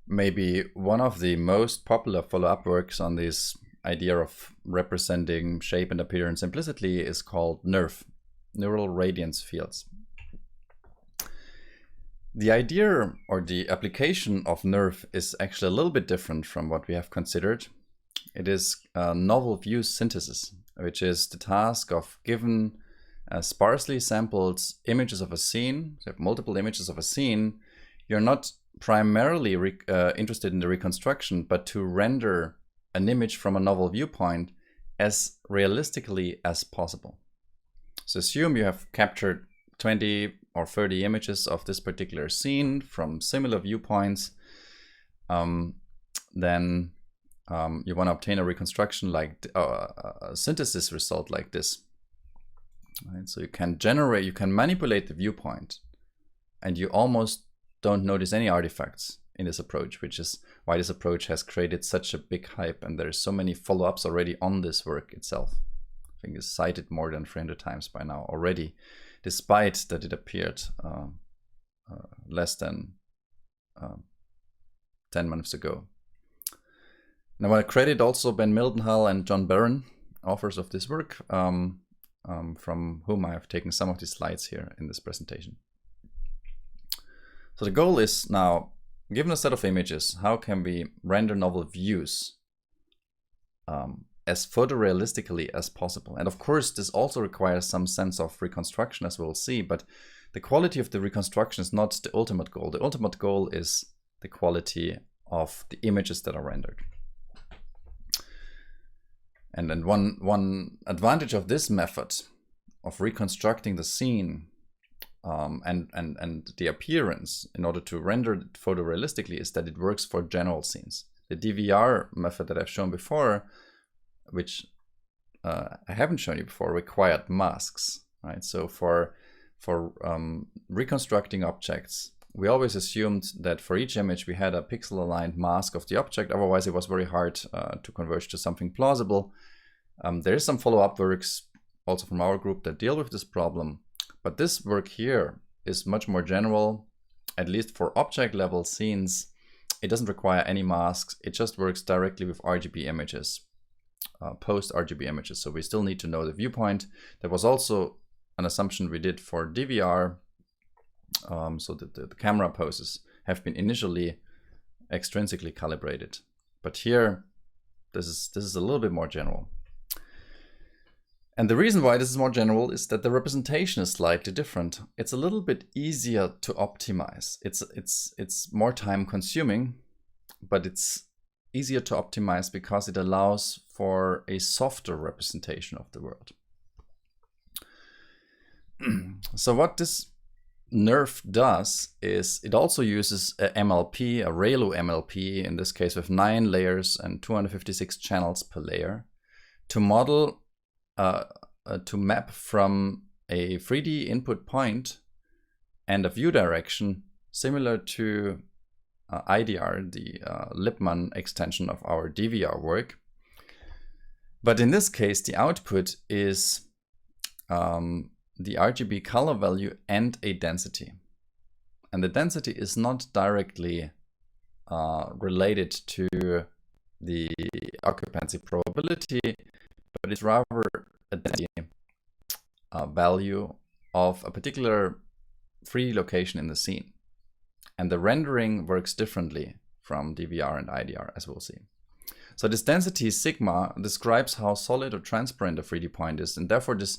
Maybe one of the most popular follow-up works on this idea of representing shape and appearance implicitly is called NRF, Neural Radiance Fields. The idea or the application of NRF is actually a little bit different from what we have considered. It is novel view synthesis, which is the task of given sparsely sampled images of a scene, so multiple images of a scene, you're not primarily interested in the reconstruction, but to render an image from a novel viewpoint as realistically as possible. So assume you have captured 20 or 30 images of this particular scene from similar viewpoints. Then you want to obtain a reconstruction like a synthesis result like this. Right? So you can manipulate the viewpoint, and you almost don't notice any artifacts in this approach, which is why this approach has created such a big hype, and there's so many follow-ups already on this work itself. I think it's cited more than 300 times by now already, despite that it appeared less than 10 months ago. And I want to credit also Ben Mildenhall and John Barron, authors of this work, from whom I have taken some of the slides here in this presentation. So the goal is now, given a set of images, how can we render novel views as photorealistically as possible? And of course, this also requires some sense of reconstruction, as we'll see, but the quality of the reconstruction is not the ultimate goal. The ultimate goal is the quality of the images that are rendered. And then one advantage of this method of reconstructing the scene and the appearance in order to render it photorealistically is that it works for general scenes. The DVR method that I've shown before, which I haven't shown you before, required masks, right? So for reconstructing objects, we always assumed that for each image we had a pixel-aligned mask of the object. Otherwise, it was very hard to converge to something plausible. There is some follow-up works also from our group that deal with this problem. But this work here is much more general, at least for object-level scenes. It doesn't require any masks. It just works directly with RGB images, post-RGB images. So we still need to know the viewpoint. There was also an assumption we did for DVR. So that the camera poses have been initially extrinsically calibrated. But here, this is a little bit more general. And the reason why this is more general is that the representation is slightly different. It's a little bit easier to optimize. It's more time consuming, but it's easier to optimize because it allows for a softer representation of the world. So what this NRF does is it also uses a MLP, a ReLU MLP, in this case with 9 layers and 256 channels per layer, to model to map from a 3D input point and a view direction similar to IDR, the Lippmann extension of our DVR work. But in this case, the output is the RGB color value and a density. And the density is not directly related to the occupancy probability, but it's rather a density value of a particular 3D location in the scene. And the rendering works differently from DVR and IDR, as we'll see. So this density sigma describes how solid or transparent a 3D point is, and therefore this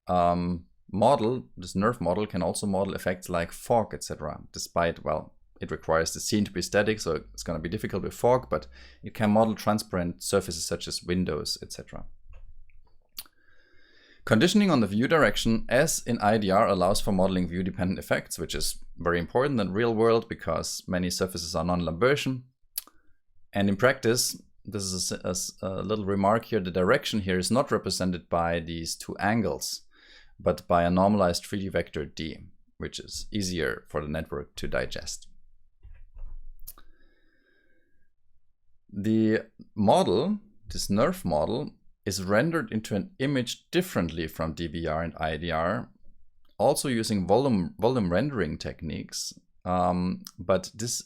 model, this NRF model, can also model effects like fog, etc. Despite, well, it requires the scene to be static, so it's going to be difficult with fog, but it can model transparent surfaces such as windows, etc. Conditioning on the view direction, as in IDR, allows for modeling view-dependent effects, which is very important in real world because many surfaces are non-Lambertian. And in practice, this is a little remark here, the direction here is not represented by these two angles, but by a normalized 3D vector D, which is easier for the network to digest. The model, this NRF model, is rendered into an image differently from DVR and IDR, also using volume rendering techniques, but this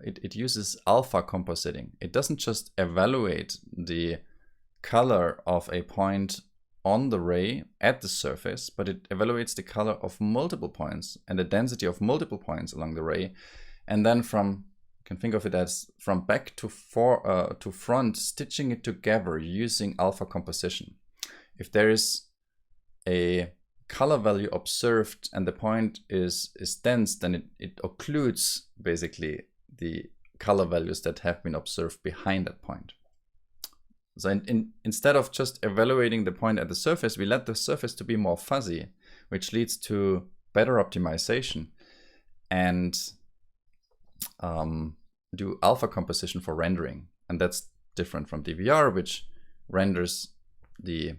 it uses alpha compositing. It doesn't just evaluate the color of a point on the ray at the surface, but it evaluates the color of multiple points and the density of multiple points along the ray, and then you can think of it as from back to front, stitching it together using alpha composition. If there is a color value observed and the point is dense, then it occludes basically the color values that have been observed behind that point. So instead of just evaluating the point at the surface, we let the surface to be more fuzzy, which leads to better optimization, and do alpha composition for rendering. And that's different from DVR, which renders the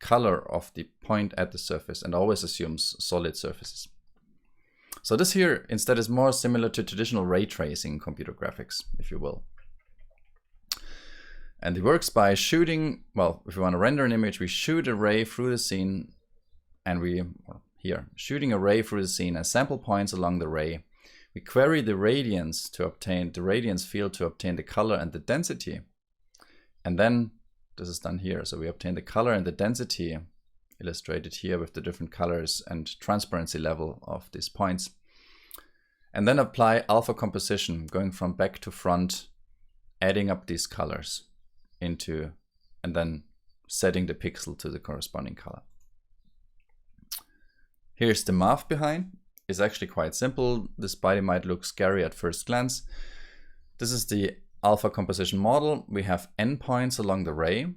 color of the point at the surface and always assumes solid surfaces. So this here instead is more similar to traditional ray tracing computer graphics, if you will. And it works by shooting, well, if we want to render an image, we shoot a ray through the scene, and shooting a ray through the scene as sample points along the ray. We query the radiance to obtain the radiance field to obtain the color and the density. And then this is done here. So we obtain the color and the density, illustrated here with the different colors and transparency level of these points. And then apply alpha composition, going from back to front, adding up these colors into, and then setting the pixel to the corresponding color. Here's the math behind. It's actually quite simple, despite it might look scary at first glance. This is the alpha composition model. We have n points along the ray.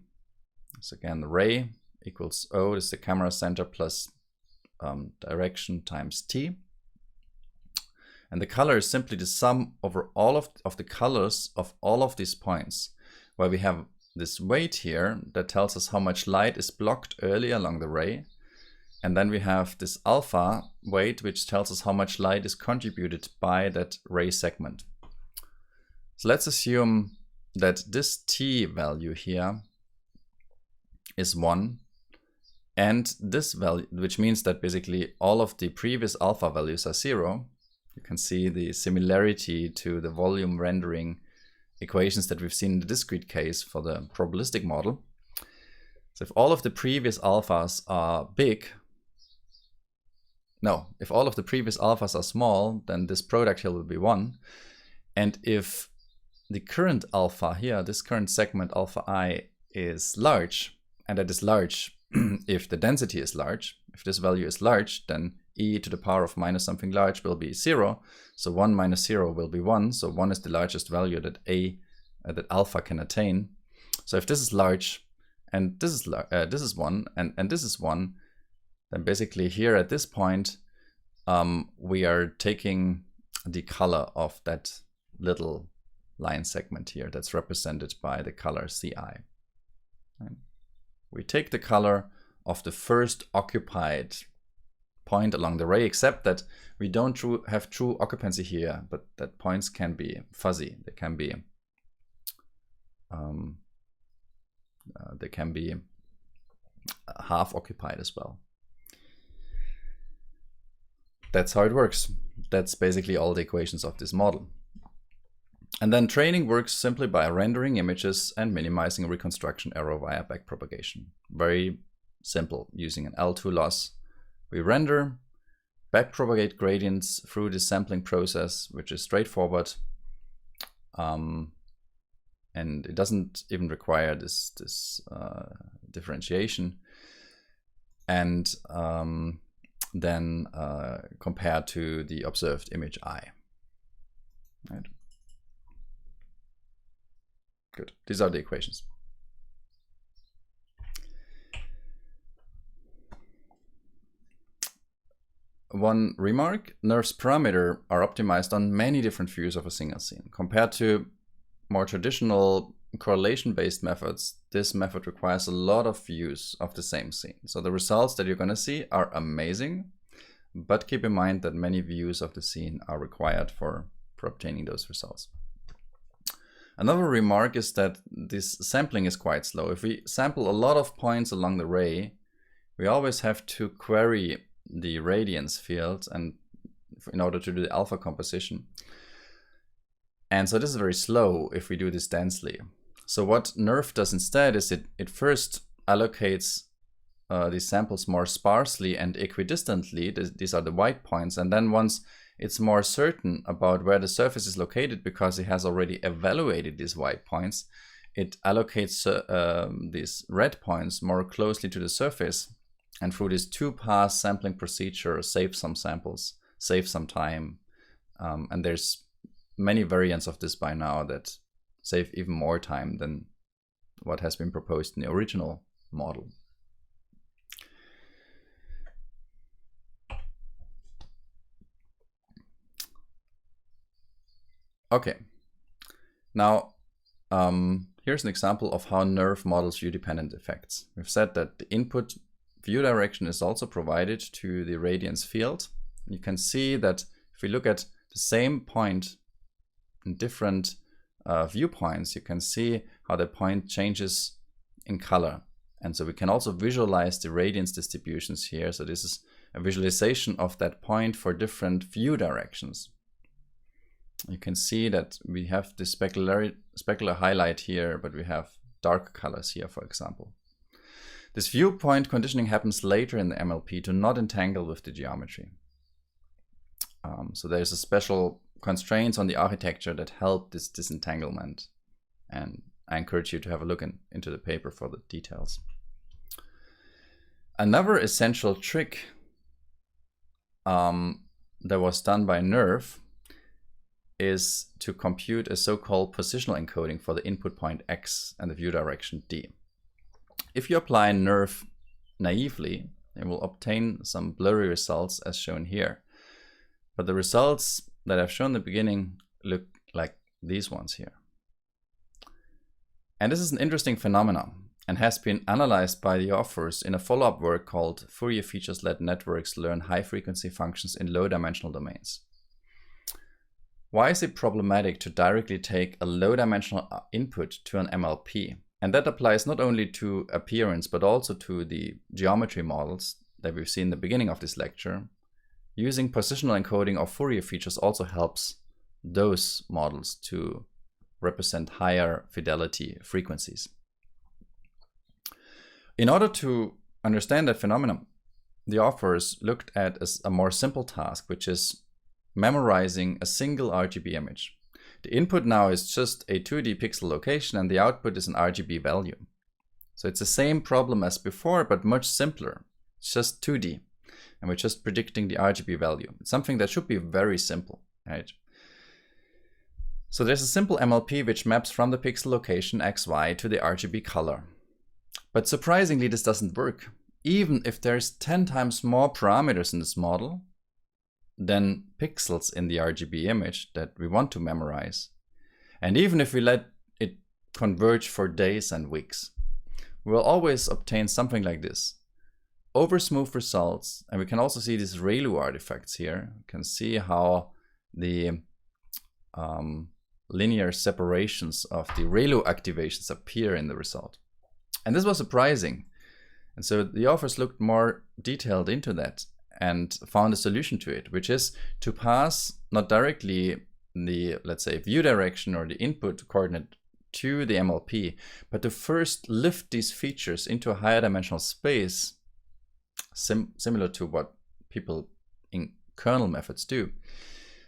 So again, the ray equals O, this is the camera center, plus direction times t. And the color is simply the sum over all of the colors of all of these points, where we have this weight here that tells us how much light is blocked early along the ray. And then we have this alpha weight, which tells us how much light is contributed by that ray segment. So let's assume that this t value here is 1, and this value, which means that basically all of the previous alpha values are 0. You can see the similarity to the volume rendering equations that we've seen in the discrete case for the probabilistic model. So if all of the previous alphas are if all of the previous alphas are small, then this product here will be 1. And if the current alpha here, this current segment alpha I, is large, and that is large if the density is large. If this value is large, then e to the power of minus something large will be 0. So 1 minus 0 will be 1. So 1 is the largest value that that alpha can attain. So if this is large, and this is 1, and this is 1, then basically here at this point, we are taking the color of that little line segment here that's represented by the color Ci. Right? We take the color of the first occupied point along the ray, except that we don't have true occupancy here, but that points can be fuzzy. They can be half occupied as well. That's how it works. That's basically all the equations of this model. And then training works simply by rendering images and minimizing reconstruction error via backpropagation. Very simple, using an L2 loss. We render, backpropagate gradients through the sampling process, which is straightforward. And it doesn't even require this differentiation. And then compare to the observed image I. Right? Good. These are the equations. One remark, NeRF's parameter are optimized on many different views of a single scene. Compared to more traditional correlation-based methods, this method requires a lot of views of the same scene. So the results that you're going to see are amazing, but keep in mind that many views of the scene are required for obtaining those results. Another remark is that this sampling is quite slow. If we sample a lot of points along the ray, we always have to query the radiance field, and in order to do the alpha composition. And so this is very slow if we do this densely. So what NeRF does instead is it first allocates these samples more sparsely and equidistantly. These are the white points. And then once it's more certain about where the surface is located, because it has already evaluated these white points, it allocates these red points more closely to the surface. And through this two-pass sampling procedure, save some samples, save some time. And there's many variants of this by now that save even more time than what has been proposed in the original model. Okay, now here's an example of how NeRF models view-dependent effects. We've said that the input view direction is also provided to the radiance field. You can see that if we look at the same point in different viewpoints, you can see how the point changes in color. And so we can also visualize the radiance distributions here. So this is a visualization of that point for different view directions. You can see that we have the specular highlight here, but we have dark colors here, for example. This viewpoint conditioning happens later in the MLP to not entangle with the geometry. So there's a special constraints on the architecture that help this disentanglement. And I encourage you to have a look into the paper for the details. Another essential trick that was done by NeRF is to compute a so-called positional encoding for the input point X and the view direction D. If you apply NeRF naively, you will obtain some blurry results as shown here. But the results that I've shown in the beginning look like these ones here. And this is an interesting phenomenon and has been analyzed by the authors in a follow-up work called Fourier Features Let Networks Learn High-Frequency Functions in Low-Dimensional Domains. Why is it problematic to directly take a low-dimensional input to an MLP? And that applies not only to appearance, but also to the geometry models that we've seen in the beginning of this lecture. Using positional encoding of Fourier features also helps those models to represent higher fidelity frequencies. In order to understand that phenomenon, the authors looked at a more simple task, which is memorizing a single RGB image. The input now is just a 2D pixel location and the output is an RGB value. So it's the same problem as before, but much simpler. It's just 2D and we're just predicting the RGB value. It's something that should be very simple, right? So there's a simple MLP which maps from the pixel location XY to the RGB color. But surprisingly, this doesn't work. Even if there's 10 times more parameters in this model than pixels in the RGB image that we want to memorize. And even if we let it converge for days and weeks, we'll always obtain something like this. Over smooth results, and we can also see these ReLU artifacts here. You can see how the linear separations of the ReLU activations appear in the result. And this was surprising. And so the authors looked more detailed into that and found a solution to it, which is to pass not directly the, let's say, view direction or the input coordinate to the MLP, but to first lift these features into a higher dimensional space, similar to what people in kernel methods do.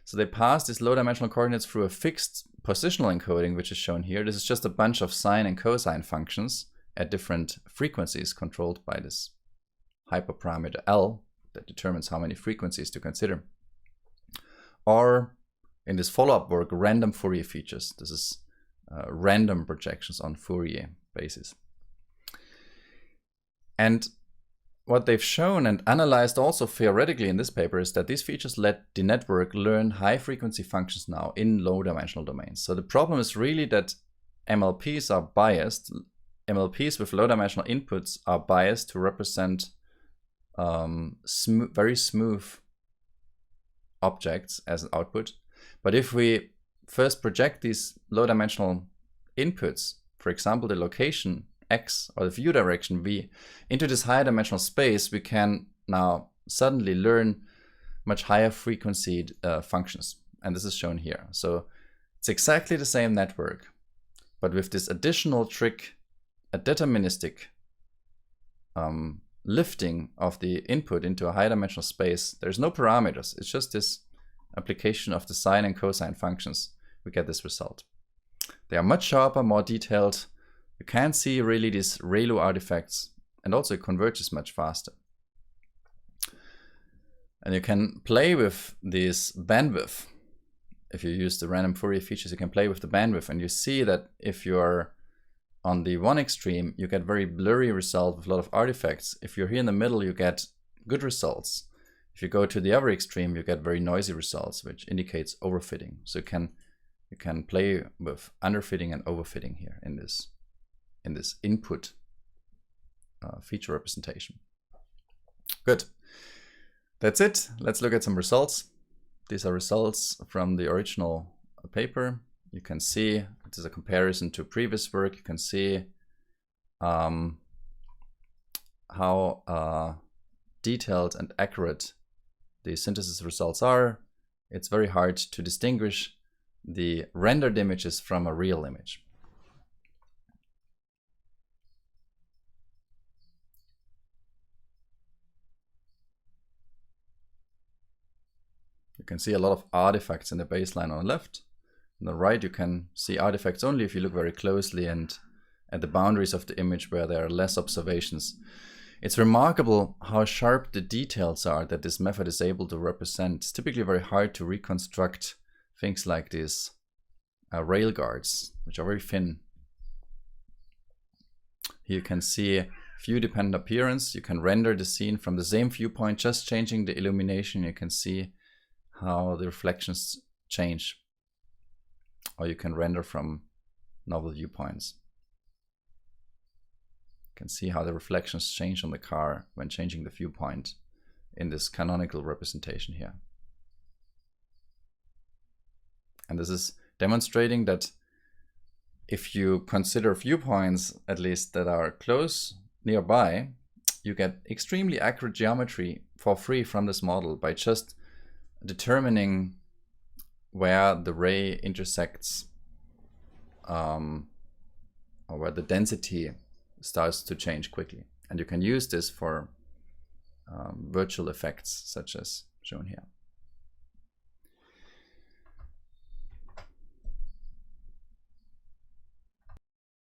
So they pass these low dimensional coordinates through a fixed positional encoding, which is shown here. This is just a bunch of sine and cosine functions at different frequencies controlled by this hyperparameter L that determines how many frequencies to consider. Or in this follow-up work, random Fourier features. This is random projections on Fourier basis. And what they've shown and analyzed also theoretically in this paper is that these features let the network learn high-frequency functions now in low-dimensional domains. So the problem is really that MLPs are biased. MLPs with low-dimensional inputs are biased to represent very smooth objects as an output. But if we first project these low-dimensional inputs, for example, the location X or the view direction V, into this higher dimensional space, we can now suddenly learn much higher frequency functions. And this is shown here. So it's exactly the same network, but with this additional trick, a deterministic lifting of the input into a high dimensional space. There's no parameters. It's just this application of the sine and cosine functions. We get this result. They are much sharper, more detailed. You can see really these ReLU artifacts, and also it converges much faster. And you can play with this bandwidth. If you use the random Fourier features, you can play with the bandwidth, and you see that if you are on the one extreme, you get very blurry results with a lot of artifacts. If you're here in the middle, you get good results. If you go to the other extreme, you get very noisy results, which indicates overfitting. So you can play with underfitting and overfitting here in this input feature representation. Good. That's it. Let's look at some results. These are results from the original paper. You can see it is a comparison to previous work. You can see how detailed and accurate the synthesis results are. It's very hard to distinguish the rendered images from a real image. You can see a lot of artifacts in the baseline on the left. On the right, you can see artifacts only if you look very closely and at the boundaries of the image where there are less observations. It's remarkable how sharp the details are that this method is able to represent. It's typically very hard to reconstruct things like these rail guards, which are very thin. Here you can see view-dependent appearance. You can render the scene from the same viewpoint, just changing the illumination. You can see how the reflections change. Or you can render from novel viewpoints. You can see how the reflections change on the car when changing the viewpoint in this canonical representation here. And this is demonstrating that if you consider viewpoints, at least that are close, nearby, you get extremely accurate geometry for free from this model by just determining where the ray intersects or where the density starts to change quickly. And you can use this for virtual effects such as shown here.